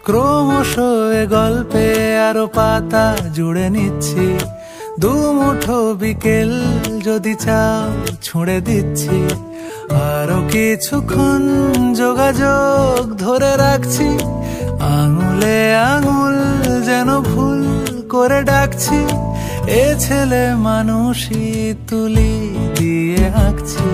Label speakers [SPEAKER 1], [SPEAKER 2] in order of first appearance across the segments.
[SPEAKER 1] ক্রমশ এ গল্পে আরো পাতা জুড়ে নিচ্ছি, দুমুঠো বিকেল যদি চাও ছুঁড়ে দিচ্ছি। আরো কিছুক্ষণ যোগাযোগ ধরে রাখছি, আঙুলে আঙুল যেন ভুল করে ডাকছি। এ ছেলে মানুষই তুলি দিয়ে আঁকছি।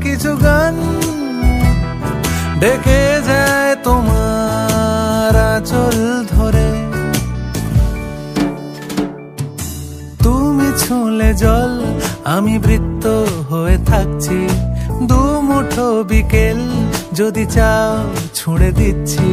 [SPEAKER 1] কিছু গান ডেকে যায় তোমার আঁচল ধরে, তুমি ছুঁলে জল আমি বৃত্ত হয়ে থাকছি। দুমুঠো বিকেল যদি চাও ছুঁড়ে দিচ্ছি।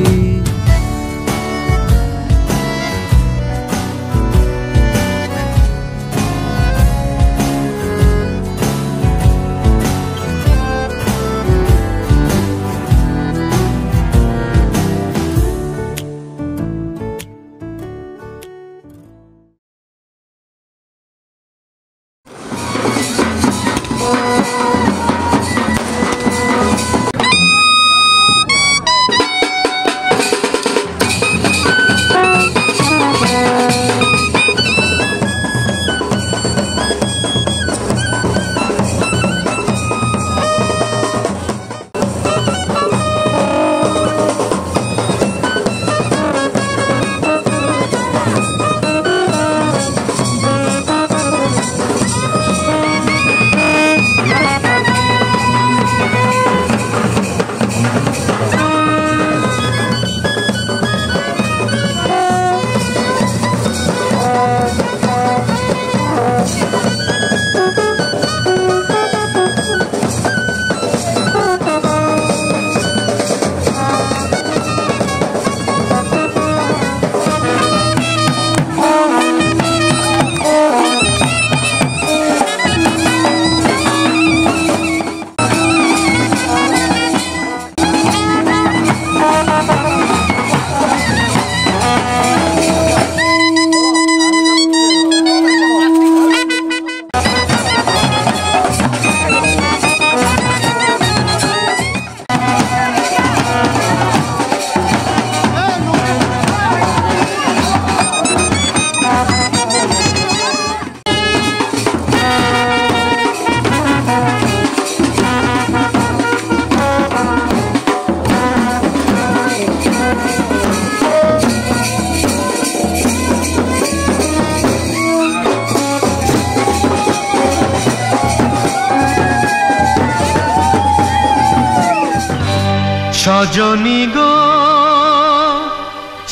[SPEAKER 2] সজনী গো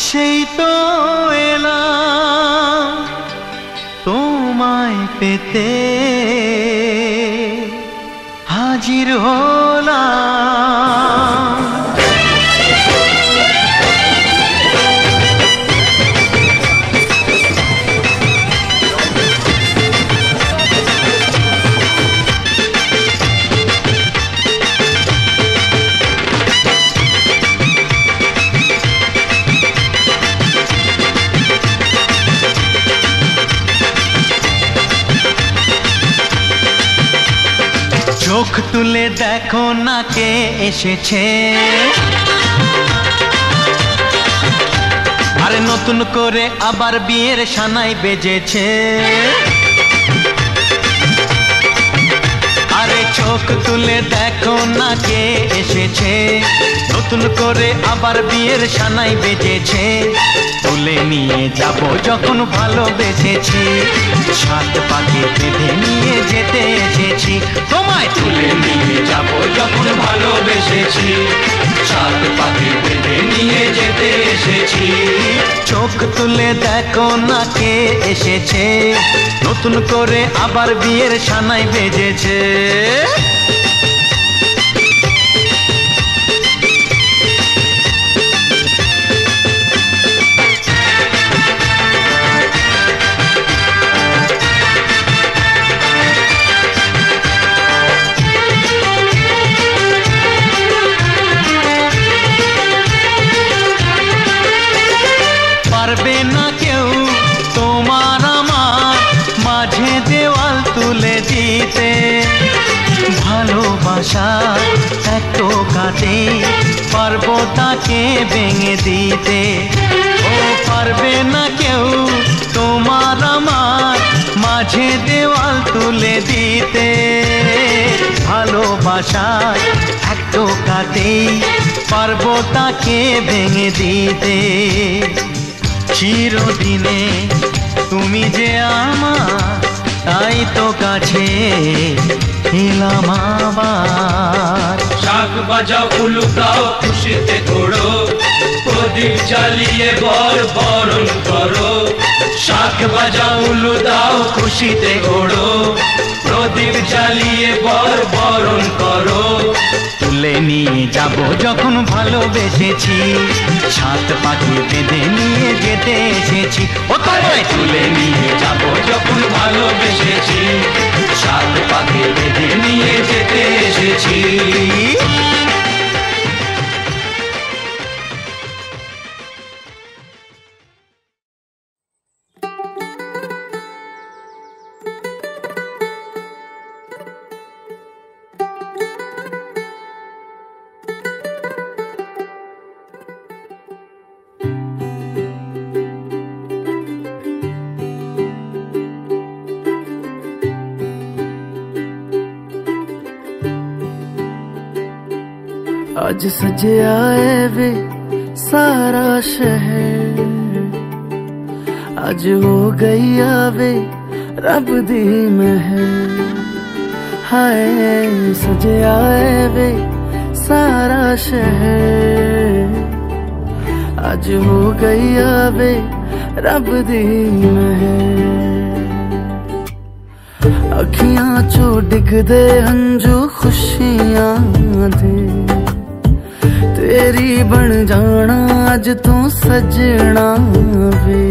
[SPEAKER 2] সেই তো এলাম তোমায় পেতে, হাজির হলাম। চোখ তুলে দেখো না কে এসেছে, আরে নতুন করে আবার বিয়ের সানাই বেজেছে। আরে চোখ তুলে দেখো না কে এসেছে, নতুন করে আবার বিয়ের সানাই বেজেছে। তুলে নিয়ে যাব যখন ভালোবেসেছি, সাত পাকে বেঁধে নিয়ে যেতে এসেছি। তোমায় তুলে নিয়ে যাব যখন ভালোবেসেছি, সাত পাকে বেঁধে নিয়ে যেতে এসেছি। চোখ তুলে দেখো না কে এসেছে, নতুন করে আবার বিয়ের সানাই বেজেছে। ভালোবাসা এত কাটে পারবো তাকে ভেঙে দিতে ও পারবে না কেউ তোমার আমার মাঝে দেওয়াল তুলে দিতে ভালোবাসা এত কাটে পারবো তাকে ভেঙে দিতে চিরদিনে তুমি যে আমার তাই তো কাছে এলাম আবার
[SPEAKER 3] শাক বাজাও উলুকাও খুশিতে ঘোড়ো প্রদীপ জ্বালিয়ে বরণ করো শাক বাজাও উলু দাও খুশিতে ঘোড়ো প্রদীপ জ্বালিয়ে বরণ করো
[SPEAKER 2] তুলে নিয়ে যাব যখন ভালোবেসেছি সাত পাখি বেঁধে নিয়ে যেতে এসেছি ও তোমায়
[SPEAKER 3] তুলে নিয়ে যাব যখন ভালোবেসেছি সাত পাখি বেঁধে নিয়ে যেতে এসেছি
[SPEAKER 4] आज सजया है वे सारा शहर आज हो गई आवे रब दी महर हाय सजया है वे सारा शहर आज हो गई आवे रब दी महर अखियां चो डिगदे हंजू खुशियां दे तेरी बन जाना अज तू सजना वे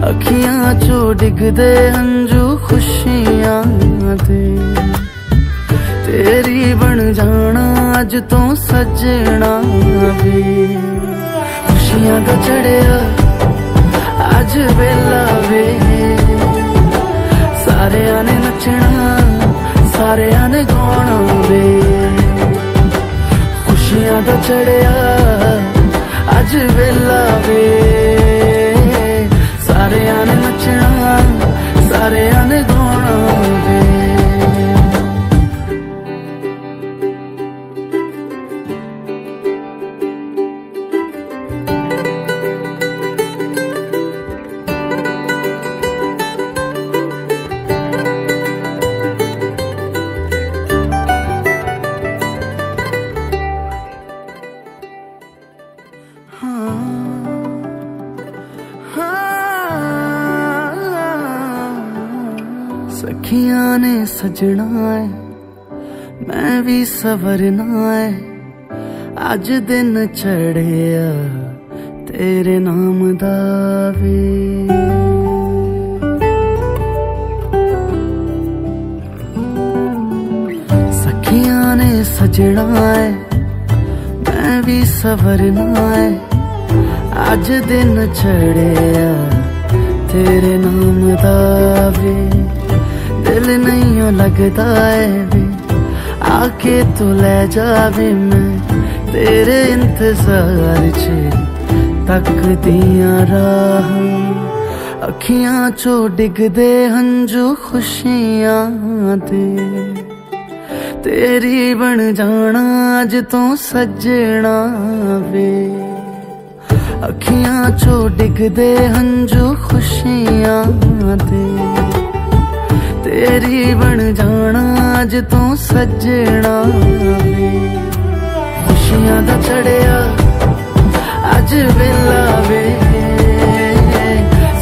[SPEAKER 4] अखियां चो डिगदे हंजू खुशियां दे तेरी बन जाना अज तू सजना वे खुशियां दा चढ़िया अज वेला वे सारे ने नचना सारे ने गाना वे खुशियां दा चढ़िया अज वेला वे सारे ने नचना सारे ने गाना वे सखियां ने सजना है मैं भी सवरना है अज दिन चढ़िया तेरे नाम दावे सखियां ने सजना है मैं भी सवरना है अज दिन चढ़िया तेरे नाम दावे दिल नहीं लगता है भी आके तू ले जावे मैं तेरे इंतजार च तक दिया राह अखियां चो डिगदे हंजू खुशियां दे तेरी बन जाना अज तू सजना वे अखियां चो डिगदे हंजू खुशियां दे तेरी बन जाना अज तू सजना वे खुशियां दा चढ़िया अज वेला वे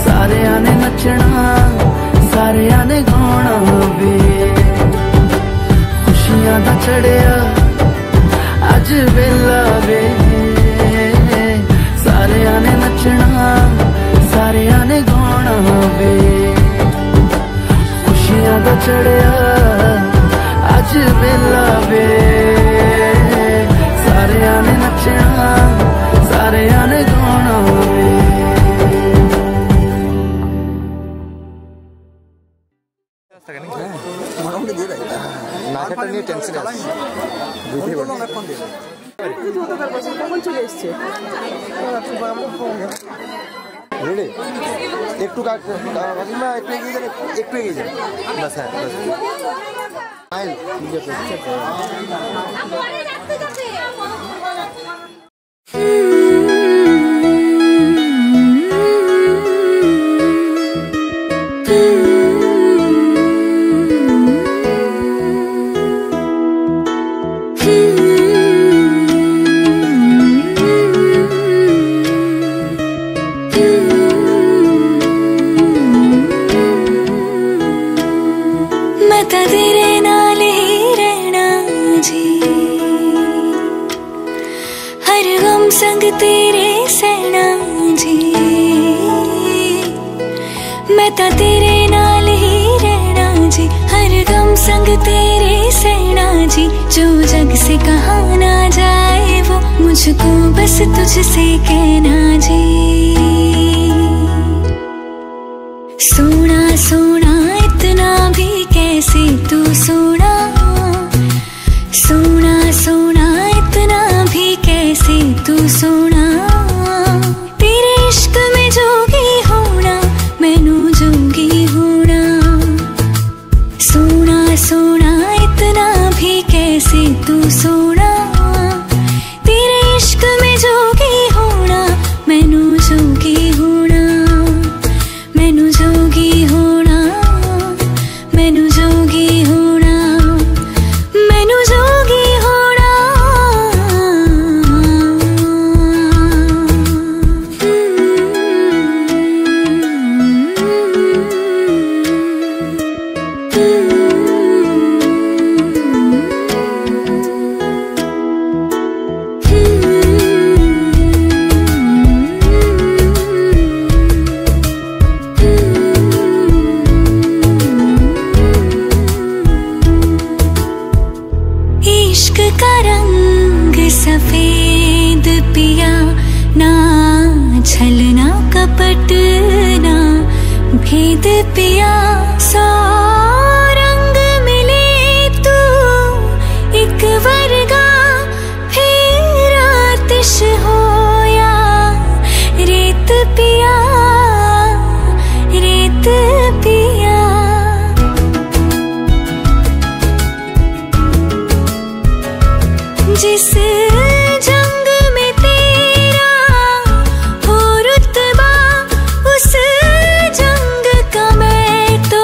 [SPEAKER 4] सारे ने नचना सारे ने गाना वे खुशियां दा चढ़िया अज वेला वे सारे ने नचना सारे ने गाना वे खुशियां दा चढ़िया अज वेला वे सारे ने नचना सारे ने गाना वे
[SPEAKER 5] সেটা নিয়ে টেনশন আছে। রেডি একটু কাকিমা একটু এগিয়ে যান, একটু এগিয়ে যান, বাস। হ্যাঁ বাস ফাইন, ঠিক আছে।
[SPEAKER 6] संग तेरे सहना जी, मैं ता तेरे नाल ही रहना जी, हर गम संग तेरे सहना जी। जो जग से कहा ना जाए वो मुझको बस तुझसे कहना जी। सोना सोना इतना भी कैसे तू सोना, सोना सोना इतना भी कैसे तू सोना। तेरे इश्क में जोगी होना, मैनू जोगी होना। सोना सोना इतना भी कैसे तू सोना। तेरे इश्क में जोगी होना, मैनू जोगी होना। मैनू जोगी होना, मैनू जोगी होना, मैनू जोगी होना। इश्क का रंग सफेद पिया, ना छलना कपट ना भेद पिया। सौ रंग मिले तू एक वर्गा, फिर आतिश होया रेत पिया, रेत पिया। जिस जंग में तेरा हो रुतबा, उस जंग का मैं तो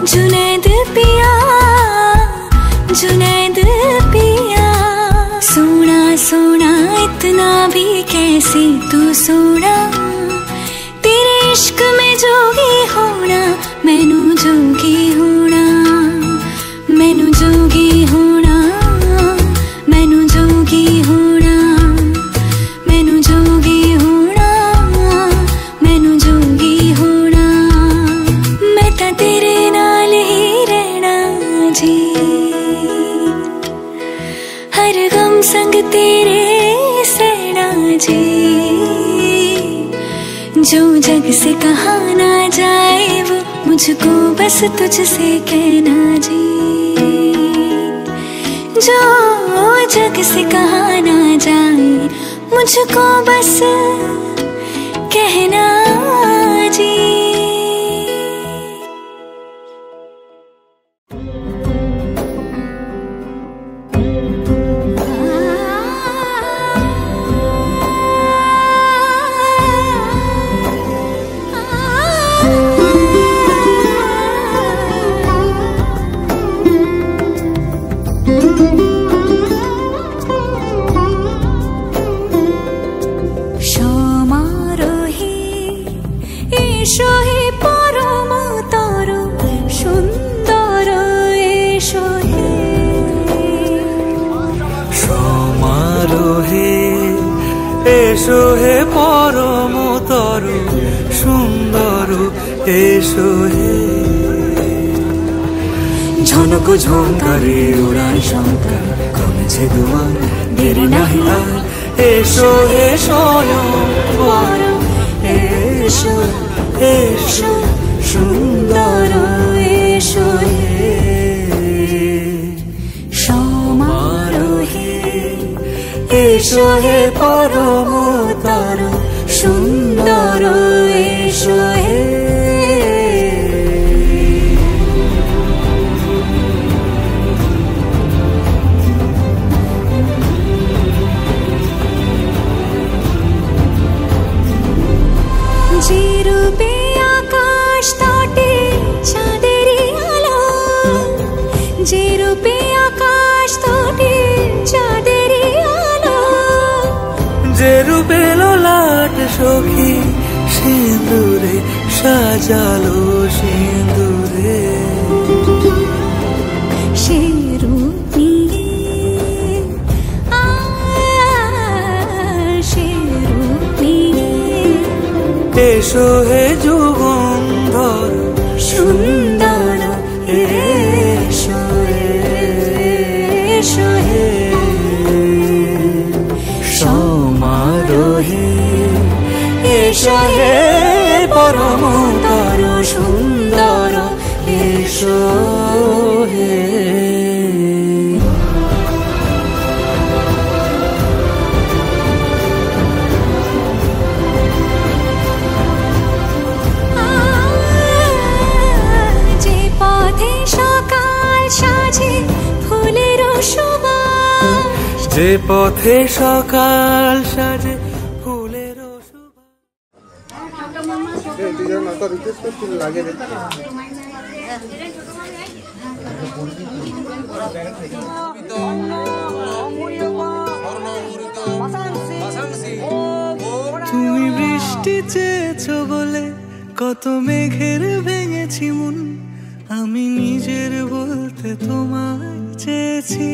[SPEAKER 6] जुनैद पिया, जुनैद पिया। सोना सोना इतना भी कैसे तू सोना। तेरे इश्क में जोगी होना, मैनू जोगी होना। मैनू जोगी होना, मैनू जोगी होना। मैनू जोगी होना, मैनू जोगी होना। मैं ता तेरे नाल ही रहना जी, हर गम संग तेरे सहना जी। जो जग से कहा ना जाए वो मुझको बस तुझसे कहना जी। जो जग से कहा ना जाए मुझको बस कहना जी।
[SPEAKER 1] এসো হে পরম তরু সুন্দর, এসো হে। ঝনক ঝঙ্কারে ওড়ায় শঙ্কা, কমেছে দুয়ার দেরি নাহি আর। এসো হে স্বয়ং পরম, এসো এসো সুন্দর, এসো হে। এসো হে পরমতর সুন্দর এসো হে। যে রূপে আকাশ তটে চাঁদেরই আলো, যে রূপে আকাশ তটে চাঁদেরই আলো, যে রূপে ললাট সখী সিঁদুরে সাজালো সিঁদুরে, সে রূপ নিয়ে সে রূপ নিয়ে এসো হে যুগন্ধর সুন্দর এসো এসো হে। সমারোহে এসো হে পরমতর সুন্দর এসো হে। যে পথে সকাল সাজে ফুলের তুমি বৃষ্টি চেয়েছো বলে কত মেঘের ভেঙেছি মন, আমি নিজের বলতে তোমায় চেয়েছি।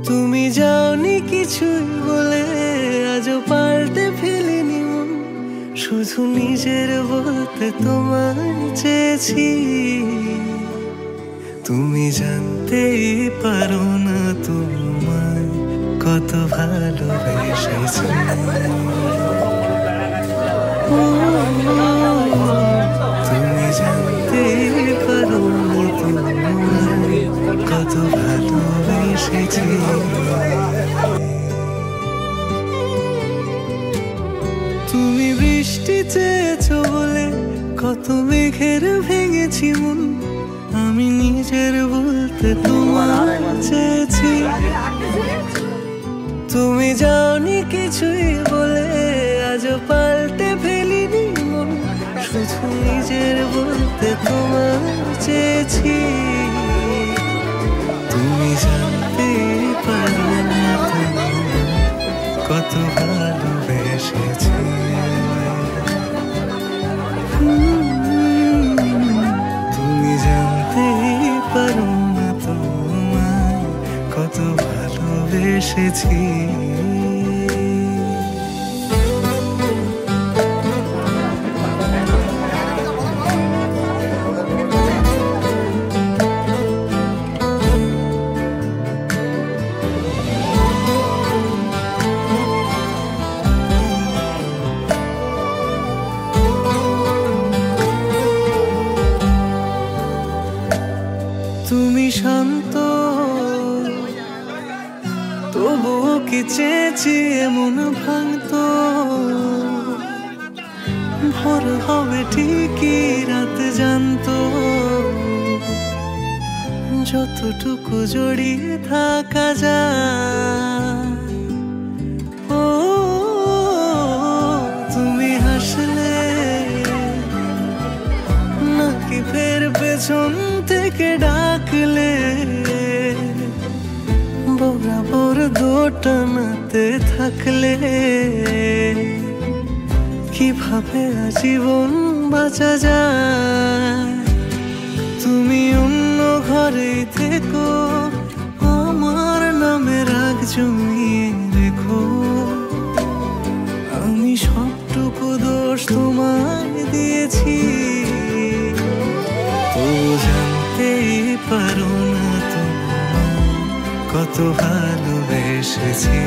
[SPEAKER 1] তুমি যাওনি কিছুই বলে আজও পাল্টে ফেলিনি মন, শুধু নিজের বলতে তোমায় চেয়েছি। তুমি জানতেই পারো না তোমায় কত ভালোবেসেছি। তুমি জানতেই পারো না তোমায় কত ভালোবেসেছি। তুমি বৃষ্টি চেয়েছো বলে কত মেঘের ভেঙেছি মন, আমি নিজের বলতে তোমায় চেয়েছি। তুমি যাওনি কিছুই বলে আজও পাল্টে ফেলিনি মন, শুধু নিজের বলতে তোমায় চেয়েছি। তুমি জানতে পারো না কত ভালোবেসেছি। তুমি জানতে পারো না তোমায় কত ভালোবেসেছি। তুমি শান্ত তবুও কি চেয়েছি এমন ভাঙতো, ভোর হবে ঠিকই রাত জানতো, যতটুকু জড়িয়ে থাকা যায়। ও তুমি হাসলে নাকি ফের পেছন থেকে ডাকলে, বরাবর দোটানাতে থাকলে কিভাবে আজীবন বাঁচা যায়। তুমি অন্য ঘরে থেকো, আমার নামে রাগ জমিয়ে রেখো, আমি সবটুকু দোষ তোমায় দিয়েছি। তো জানতেই পারো না তোমায় কত ভালোবেসেছি।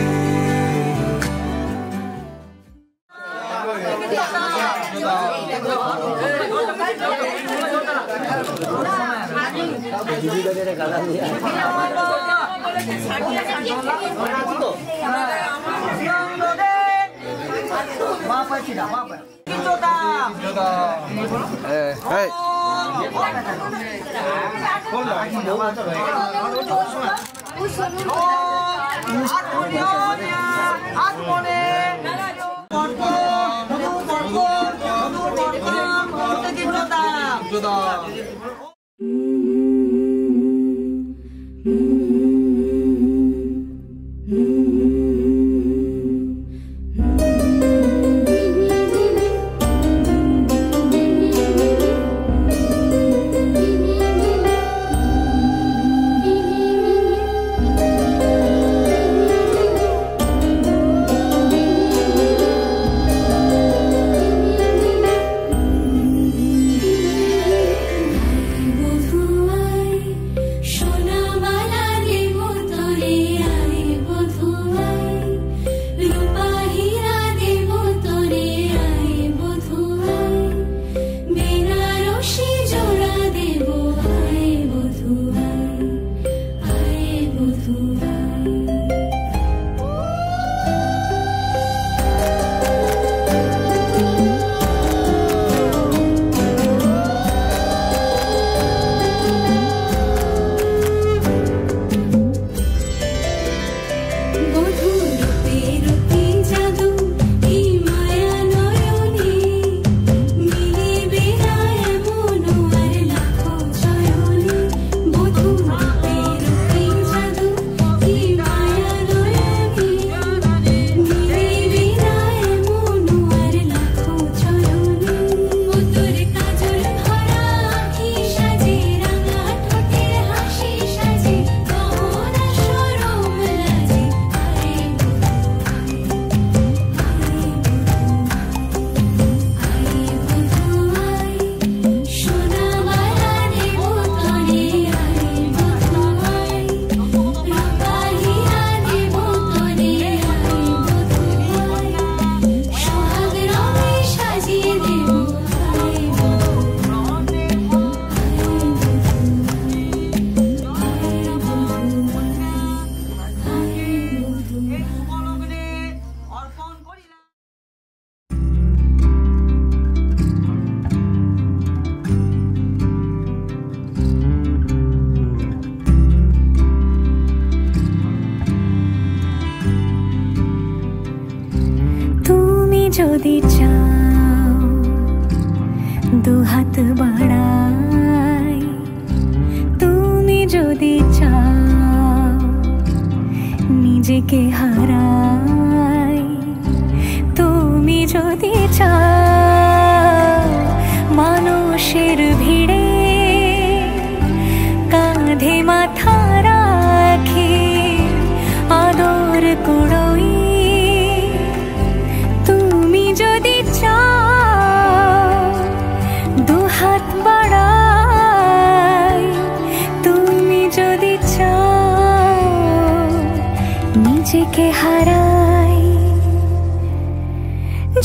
[SPEAKER 6] যদি চাও দুহাত বাড়াই, তুমি যদি চাও নিজেকে হারাই, তুমি যদি চাও মানুষের ভিড়ে কাঁধে মাথা রাখি আদর কুড়োই, নিজেকে হারাই।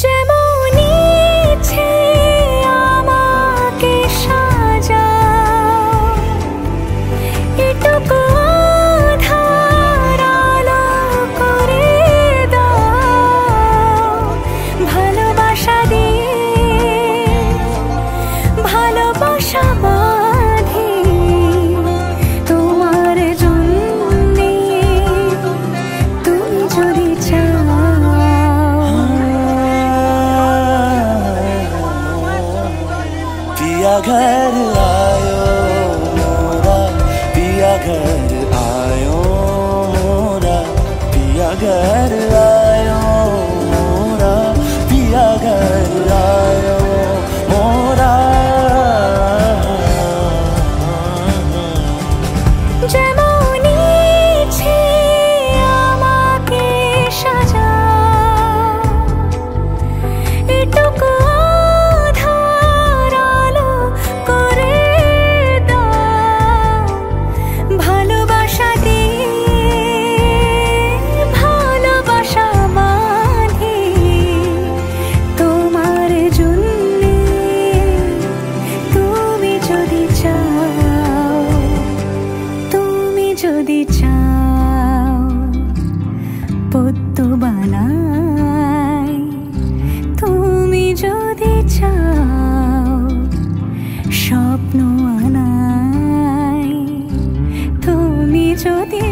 [SPEAKER 6] যেমন ইচ্ছে আমাকে সাজাও, এটুকু আধার আলো করে দাও, ভালোবাসা দিয়ে ভালোবাসা বাঁধি তোমার জন্যে, তুমি যদি চাও।
[SPEAKER 1] पिया घर आयो मोरा, पिया घर आयो मोरा, पिया घर आयो मोरा, पिया घर आयो मोरा।
[SPEAKER 6] যেমন ইচ্ছে আমাকে সাজাও, এটুকু আধার আলো করে দাও, ভালোবাসা দিয়ে ভালোবাসা স্বপ্ন আনাই তুমি যদি